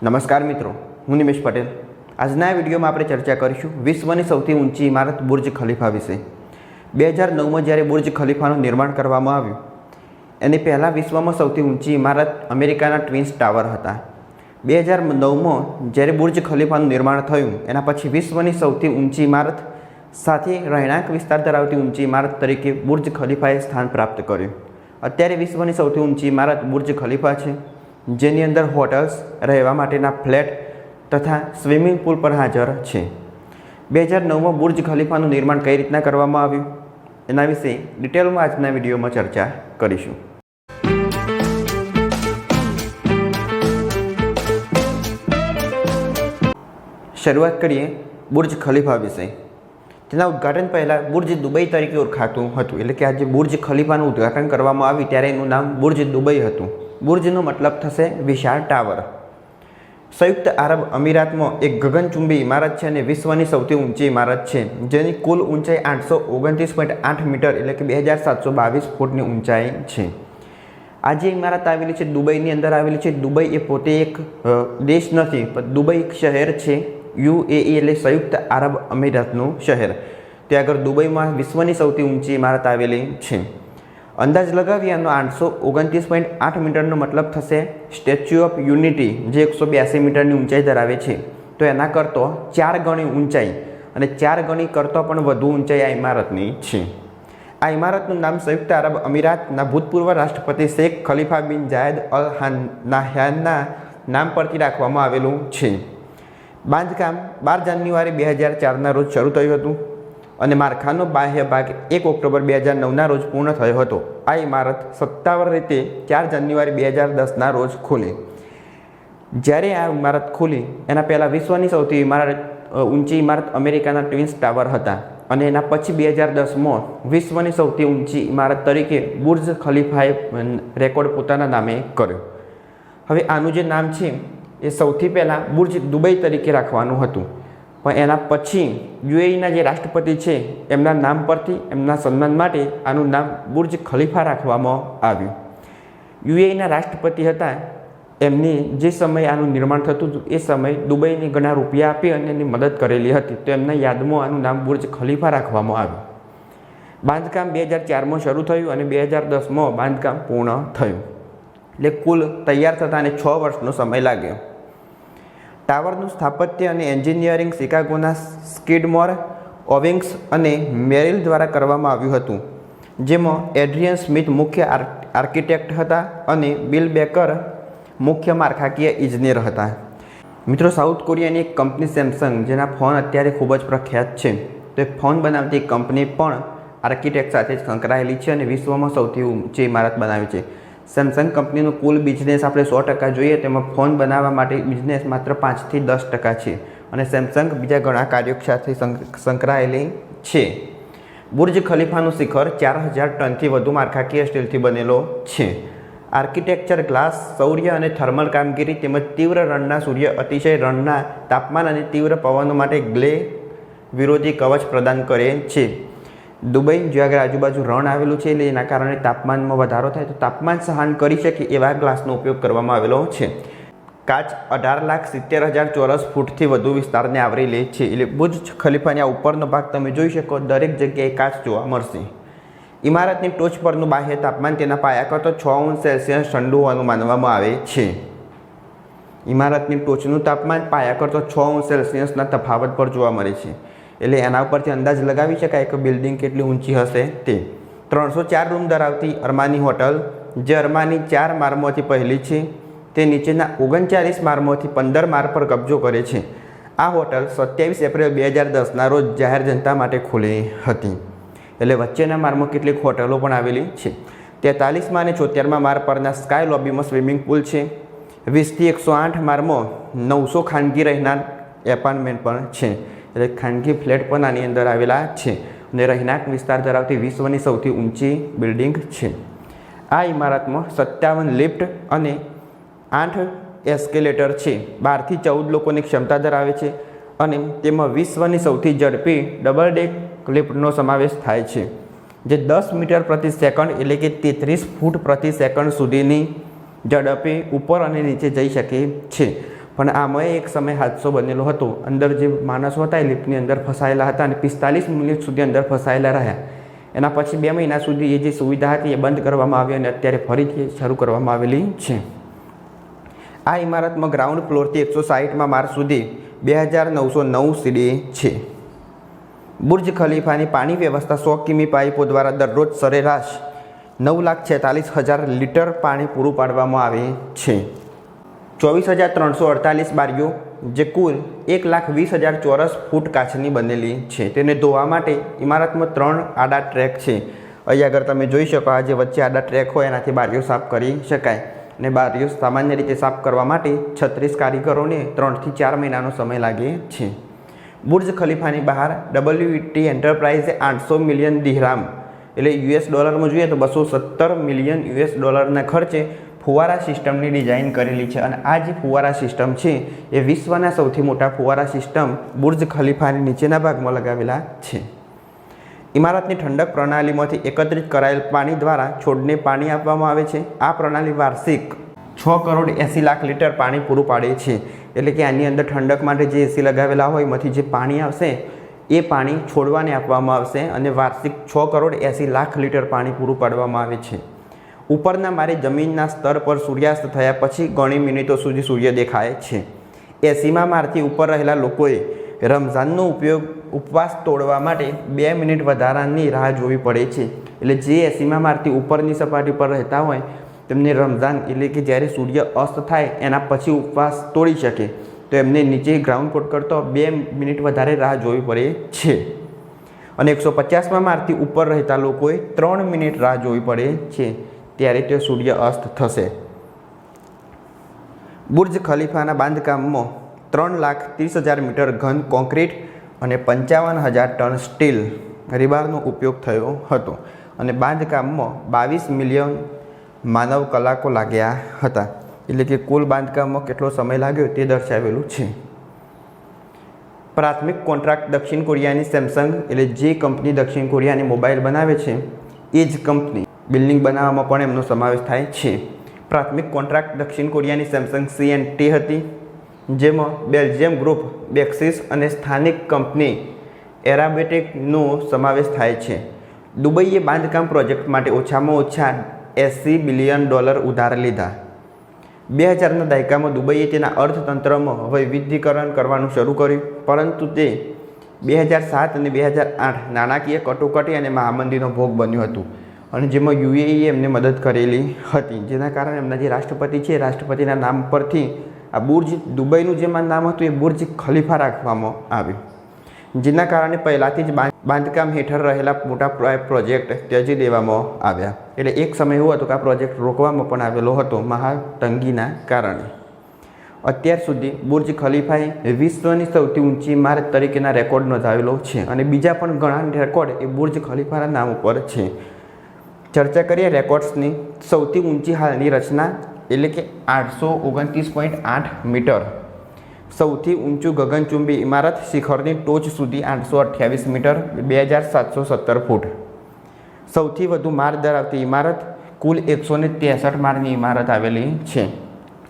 નમસ્કાર મિત્રો, હું નિમેશ પટેલ। આજના વિડીયોમાં આપણે ચર્ચા કરીશું વિશ્વની સૌથી ઊંચી ઇમારત બુર્જ ખલીફા વિશે। 2009માં જ્યારે બુર્જ ખલીફાનું નિર્માણ કરવામાં આવ્યું એની પહેલાં વિશ્વમાં સૌથી ઊંચી ઇમારત અમેરિકાના ટ્વિન્સ ટાવર હતા। 2009માં જ્યારે બુર્જ ખલીફાનું નિર્માણ થયું એના પછી વિશ્વની સૌથી ઊંચી ઇમારત સાથે રહેણાંક વિસ્તાર ધરાવતી ઊંચી ઇમારત તરીકે બુર્જ ખલીફાએ સ્થાન પ્રાપ્ત કર્યું। અત્યારે વિશ્વની સૌથી ઊંચી ઇમારત બુર્જ ખલીફા છે, જેની અંદર હોટલ્સ, રહેવા માટેના ફ્લેટ તથા સ્વિમિંગ પુલ પણ હાજર છે। 2009માં બુર્જ ખલીફાનું નિર્માણ કઈ રીતના કરવામાં આવ્યું એના વિશે ડિટેલમાં આજના વિડીયોમાં ચર્ચા કરીશું। શરૂઆત કરીએ બુર્જ ખલીફા વિશે। તેના ઉદ્ઘાટન પહેલાં બુર્જ દુબઈ તરીકે ઓળખાતું હતું, એટલે કે આજે બુર્જ ખલીફાનું ઉદ્ઘાટન કરવામાં આવ્યું ત્યારે એનું નામ બુર્જ દુબઈ હતું। બુર્જનો મતલબ થશે વિશાળ ટાવર। સંયુક્ત આરબ અમીરાતમાં એક ગગનચુંબી ઇમારત છે અને વિશ્વની સૌથી ઊંચી ઇમારત છે, જેની કુલ ઊંચાઈ 829.8 મીટર એટલે કે 2722 ફૂટની ઊંચાઈ છે। આ જે ઇમારત આવેલી છે દુબઈની અંદર આવેલી છે। દુબઈ એ પોતે એક દેશ નથી, પણ દુબઈ એક શહેર છે। UAE એટલે સંયુક્ત આરબ અમીરાતનું શહેર। ત્યાં આગળ દુબઈમાં વિશ્વની સૌથી ઊંચી ઇમારત આવેલી છે। અંદાજ લગાવીએ એનો 829.8 મીટરનો મતલબ થશે સ્ટેચ્યુ ઓફ યુનિટી, જે 182 મીટરની ઊંચાઈ ધરાવે છે, તો એના કરતાં 4 ગણી ઊંચાઈ અને 4 ગણી કરતાં પણ વધુ ઊંચાઈ આ ઇમારતની છે। આ ઇમારતનું નામ સંયુક્ત આરબ અમીરાતના ભૂતપૂર્વ રાષ્ટ્રપતિ શેખ ખલીફા બિન જાયદ અલ નહયાનના નામ પરથી રાખવામાં આવેલું છે। બાંધકામ 12 જાન્યુઆરી 2004ના રોજ શરૂ થયું હતું અને માળખાનો બાહ્ય ભાગ 1 ઓક્ટોબર 2009ના રોજ પૂર્ણ થયો હતો। આ ઇમારત સત્તાવાર રીતે 4 જાન્યુઆરી 2010ના રોજ ખુલી। જ્યારે આ ઇમારત ખુલી એના પહેલાં વિશ્વની સૌથી ઊંચી ઇમારત અમેરિકાના ટ્વિન્સ ટાવર હતા અને એના પછી 2010માં વિશ્વની સૌથી ઊંચી ઇમારત તરીકે બુર્જ ખલીફાએ રેકોર્ડ પોતાના નામે કર્યો। હવે આનું જે નામ છે એ સૌથી પહેલાં બુર્જ દુબઈ તરીકે રાખવાનું હતું, પણ એના પછી UAEના જે રાષ્ટ્રપતિ છે એમના નામ પરથી એમના સન્માન માટે આનું નામ બુર્જ ખલીફા રાખવામાં આવ્યું। UAEના રાષ્ટ્રપતિ હતા, એમની જે સમયે આનું નિર્માણ થતું હતું એ સમયે દુબઈને ઘણા રૂપિયા આપી અને એની મદદ કરેલી હતી, તો એમના યાદમાં આનું નામ બુર્જ ખલીફા રાખવામાં આવ્યું। બાંધકામ 2004માં શરૂ થયું અને 2010માં બાંધકામ પૂર્ણ થયું, એટલે કુલ તૈયાર થતાં અને 6 વર્ષનો સમય લાગ્યો। ટાવરનું સ્થાપત્ય અને એન્જિનિયરિંગ શિકાગોના સ્કિડમોર, ઓવિંગ્સ અને મેરિલ દ્વારા કરવામાં આવ્યું હતું, જેમાં એડ્રિયન સ્મિથ મુખ્ય આર્કિટેક્ટ હતા અને બિલ બેકર મુખ્ય માળખાકીય ઇજનેર હતા। મિત્રો, સાઉથ કોરિયાની એક કંપની સેમસંગ, જેના ફોન અત્યારે ખૂબ જ પ્રખ્યાત છે, તો એ ફોન બનાવતી કંપની પણ આર્કિટેક્ટ સાથે જ સંકળાયેલી છે અને વિશ્વમાં સૌથી ઊંચી ઇમારત બનાવી છે। સેમસંગ કંપનીનો કુલ બિઝનેસ આપણે 100% જોઈએ તેમાં ફોન બનાવવા માટે બિઝનેસ માત્ર 5 થી 10% છે અને સેમસંગ બીજા ઘણા કાર્યો સાથે સંકળાયેલી છે। બુર્જ ખલીફાનું શિખર 4000 ટનથી વધુ માળખાકીય સ્ટીલથી બનેલો છે। આર્કિટેક્ચર ગ્લાસ, સૌર્ય અને થર્મલ કામગીરી તેમજ તીવ્ર રણના સૂર્ય, અતિશય રણના તાપમાન અને તીવ્ર પવનો માટે ગ્લે વિરોધી કવચ પ્રદાન કરે છે। દુબઈ જ્યાં આગળ આજુબાજુ રણ આવેલું છે એટલે એના કારણે તાપમાનમાં વધારો થાય તો તાપમાન સહન કરી શકે એવા ગ્લાસનો ઉપયોગ કરવામાં આવેલો છે। કાચ 18,70,000 ચોરસ ફૂટથી વધુ વિસ્તારને આવરી લે છે, એટલે બુર્જ ખલીફાની આ ઉપરનો ભાગ તમે જોઈ શકો, દરેક જગ્યાએ કાચ જોવા મળશે। ઇમારતની ટોચ પરનું બાહ્ય તાપમાન તેના પાયા કરતાં 6°C ઠંડુ હોવાનું માનવામાં આવે છે। ઇમારતની ટોચનું તાપમાન પાયા કરતાં 6°Cના તફાવત પર જોવા મળે છે, એટલે એના ઉપરથી અંદાજ લગાવી શકાય કે બિલ્ડિંગ કેટલી ઊંચી હશે તે। 304 રૂમ ધરાવતી અરમાની હોટલ, જે અરમાની 4 માળમાંથી પહેલી છે, તે નીચેના 39 માળમાંથી 15 માળ પર કબજો કરે છે। આ હોટલ 27 એપ્રિલ 2010ના રોજ જાહેર જનતા માટે ખુલી હતી, એટલે વચ્ચેના માળમાં કેટલીક હોટલો પણ આવેલી છે। 43મા અને 74મા માળ પરના સ્કાય લોબીમાં સ્વિમિંગ પુલ છે। 20 થી 108 માળમાં 900 ખાનગી રહેનાર એપાર્ટમેન્ટ પણ છે, એટલે ખાનગી ફ્લેટ પણ આની અંદર આવેલા છે અને રહેણાંક વિસ્તાર ધરાવતી વિશ્વની સૌથી ઊંચી બિલ્ડિંગ છે। આ ઇમારતમાં 57 લિફ્ટ અને 8 એસ્કેલેટર છે। 12 થી 14 લોકોની ક્ષમતા ધરાવે છે અને તેમાં વિશ્વની સૌથી ઝડપી ડબલ ડેક લિફ્ટનો સમાવેશ થાય છે, જે 10 મીટર પ્રતિ સેકન્ડ એટલે કે 33 ફૂટ પ્રતિ સેકન્ડ સુધીની ઝડપે ઉપર અને નીચે જઈ શકે છે। પણ આમાં એક સમય હાદસો બનેલો હતો. અંદર જે માણસો હતા એ લિફ્ટની અંદર ફસાયેલા હતા અને 45 મિનિટ સુધી અંદર ફસાયેલા રહ્યા. એના પછી 2 મહિના સુધી એ જે સુવિધા હતી એ બંધ કરવામાં આવી અને અત્યારે ફરીથી શરૂ કરવામાં આવેલી છે. આ ઇમારતમાં ગ્રાઉન્ડ ફ્લોરથી 160માં માળ સુધી 2909 સીડી છે. બુર્જ ખલીફાની પાણી વ્યવસ્થા 100 કિમી પાઇપો દ્વારા દરરોજ સરેરાશ 9,46,000 લીટર પાણી પૂરું પાડવામાં આવે છે. 24,348 બારીઓ જે કુલ 1,20,000 ચોરસ ફૂટ કાચની બનેલી છે. તેને ધોવા માટે ઇમારતમાં 3 આડા ટ્રેક છે. અહીં આગળ તમે જોઈ શકો, આ જે વચ્ચે આડા ટ્રેક હોય એનાથી બારીઓ સાફ કરી શકાય. અને બારીઓ સામાન્ય રીતે સાફ કરવા માટે 36 કારીગરોને 3 થી 4 મહિનાનો સમય લાગે છે. બુર્જ ખલીફાની બહાર WT એન્ટરપ્રાઇઝે 800 મિલિયન દિરહામ એટલે $માં જોઈએ તો $217 મિલિયન ના ખર્ચે ફુવારા સિસ્ટમની ડિઝાઇન કરેલી છે. અને આ જે ફુવારા સિસ્ટમ છે એ વિશ્વના સૌથી મોટા ફુવારા સિસ્ટમ બુર્જ ખલીફાની નીચેના ભાગમાં લગાવેલા છે. ઇમારતની ઠંડક પ્રણાલીમાંથી એકત્રિત કરાયેલ પાણી દ્વારા છોડને પાણી આપવામાં આવે છે. આ પ્રણાલી વાર્ષિક 6,80,00,000 લીટર પાણી પૂરું પાડે છે. એટલે કે આની અંદર ઠંડક માટે જે એસી લગાવેલા હોય એમાંથી જે પાણી આવશે એ પાણી છોડવાને આપવામાં આવશે અને વાર્ષિક 6,80,00,000 લીટર પાણી પૂરું પાડવામાં આવે છે. ઉપરના મારે જમીનના સ્તર પર સૂર્યાસ્ત થયા પછી ઘણી મિનિટો સુધી સૂર્ય દેખાય છે. 80મા માળથી ઉપર રહેલા લોકોએ રમઝાનનો ઉપવાસ તોડવા માટે 2 મિનિટ વધારાની રાહ જોવી પડે છે. એટલે જે 80મા માળથી ઉપરની સપાટી પર રહેતા હોય તેમને રમઝાન એટલે કે જ્યારે સૂર્ય અસ્ત થાય એના પછી ઉપવાસ તોડી શકે તો એમને નીચે ગ્રાઉન્ડ ફ્લોર કરતો 2 મિનિટ વધારે રાહ જોવી પડે છે. અને 150મા માળથી ઉપર રહેતા લોકોએ 3 મિનિટ રાહ જોવી પડે છે. ત્યારે તે સૂર્ય અસ્ત થશે. બુર્જ ખલીફાના બાંધકામમાં 3,30,000 મીટર ઘન કોન્ક્રીટ અને 55,000 ટન સ્ટીલ રીબારનો ઉપયોગ થયો હતો. અને બાંધકામમાં 22 મિલિયન માનવ કલાકો લાગ્યા હતા. એટલે કે કુલ બાંધકામમાં કેટલો સમય લાગ્યો તે દર્શાવેલું છે. પ્રાથમિક કોન્ટ્રાક્ટ દક્ષિણ કોરિયાની સેમસંગ એટલે જે કંપની દક્ષિણ કોરિયાની મોબાઈલ બનાવે છે એ જ કંપની બિલ્ડિંગ બનાવવામાં પણ એમનો સમાવેશ થાય છે. પ્રાથમિક કોન્ટ્રાક્ટ દક્ષિણ કોરિયાની સેમસંગ CNT હતી, જેમાં બેલ્જિયમ ગ્રુપ બેક્સિસ અને સ્થાનિક કંપની એરાબેટેકનો સમાવેશ થાય છે. દુબઈએ બાંધકામ પ્રોજેક્ટ માટે ઓછામાં ઓછા $80 બિલિયન ઉધાર લીધા. 2000ના દાયકામાં દુબઈએ તેના અર્થતંત્રમાં વૈવિધ્યીકરણ કરવાનું શરૂ કર્યું, પરંતુ તે 2007 અને 2008 નાણાકીય કટોકટી અને મહામંદીનો ભોગ બન્યું હતું. અને જેમાં UAE એમને મદદ કરેલી હતી, જેના કારણે એમના જે રાષ્ટ્રપતિ છે રાષ્ટ્રપતિના નામ પરથી આ બુર્જ દુબઈનું જે નામ હતું એ બુર્જ ખલીફા રાખવામાં આવ્યું. જેના કારણે પહેલાંથી જ બાંધકામ હેઠળ રહેલા મોટા પ્રોજેક્ટ ત્યજી દેવામાં આવ્યા. એટલે એક સમય એવો હતો કે આ પ્રોજેક્ટ રોકવામાં પણ આવેલો હતો મહાતંગીના કારણે. અત્યાર સુધી બુર્જ ખલીફાએ વિશ્વની સૌથી ઊંચી ઇમારત તરીકેના રેકોર્ડ નોંધાવેલો છે અને બીજા પણ ઘણા રેકોર્ડ એ બુર્જ ખલીફાના નામ ઉપર છે. ચર્ચા કરીએ રેકોર્ડ્સની. સૌથી ઊંચી હાલની રચના એટલે કે 829.8 મીટર. સૌથી ઊંચું ગગનચુંબી ઇમારત શિખરની ટોચ સુધી 828 મીટર 2,717 ફૂટ. સૌથી વધુ માળ ધરાવતી ઇમારત કુલ 163 માળની ઇમારત આવેલી છે.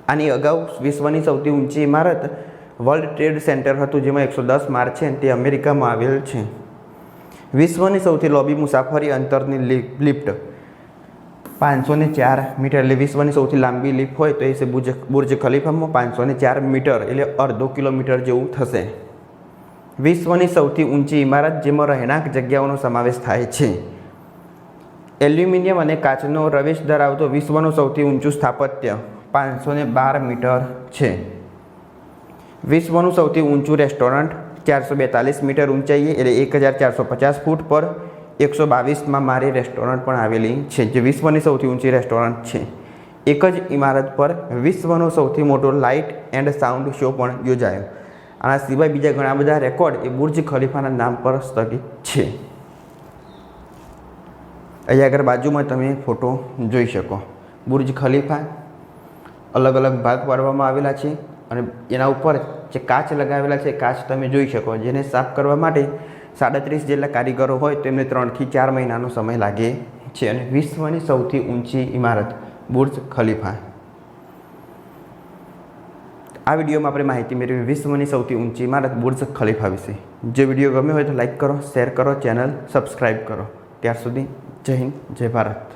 આની અગાઉ વિશ્વની સૌથી ઊંચી ઇમારત વર્લ્ડ ટ્રેડ સેન્ટર હતું, જેમાં 110 માળ છે, તે અમેરિકામાં આવેલ છે. વિશ્વની સૌથી લાંબી મુસાફરી અંતરની લિફ્ટ 504 મીટર એટલે વિશ્વની સૌથી લાંબી લિફ્ટ હોય તો એ છે બુર્જ ખલીફામાં 504 મીટર એટલે અડધો કિલોમીટર જેવું થશે. વિશ્વની સૌથી ઊંચી ઇમારત જેમાં રહેણાંક જગ્યાઓનો સમાવેશ થાય છે. એલ્યુમિનિયમ અને કાચનો રવેશ ધરાવતો વિશ્વનું સૌથી ઊંચું સ્થાપત્ય 512 મીટર છે. વિશ્વનું સૌથી ઊંચું રેસ્ટોરન્ટ 442 મીટર ઊંચાઈએ એટલે 1,450 ફૂટ પર 122માં મારી રેસ્ટોરન્ટ પણ આવેલી છે, જે વિશ્વની સૌથી ઊંચી રેસ્ટોરન્ટ છે. એક જ ઇમારત પર વિશ્વનો સૌથી મોટો લાઇટ એન્ડ સાઉન્ડ શો પણ યોજાયો. આના સિવાય બીજા ઘણા બધા રેકોર્ડ એ બુર્જ ખલીફાના નામ પર સ્થગિત છે. અહીં આગળ બાજુમાં તમે ફોટો જોઈ શકો. બુર્જ ખલીફા અલગ અલગ ભાગ પાડવામાં આવેલા છે અને એના ઉપર જે કાચ લગાવેલા છે કાચ તમે જોઈ શકો, જેને સાફ કરવા માટે 37 જેટલા કારીગરો હોય તેમને 3 થી 4 મહિનાનો સમય લાગે છે. અને વિશ્વની સૌથી ઊંચી ઇમારત બુર્જ ખલીફા. આ વિડીયોમાં આપણે માહિતી મેળવી વિશ્વની સૌથી ઊંચી ઇમારત બુર્જ ખલીફા વિશે. જે વિડીયો ગમ્યો હોય તો લાઈક કરો, શેર કરો, ચેનલ સબસ્ક્રાઈબ કરો. ત્યાર સુધી જય હિન્દ, જય ભારત.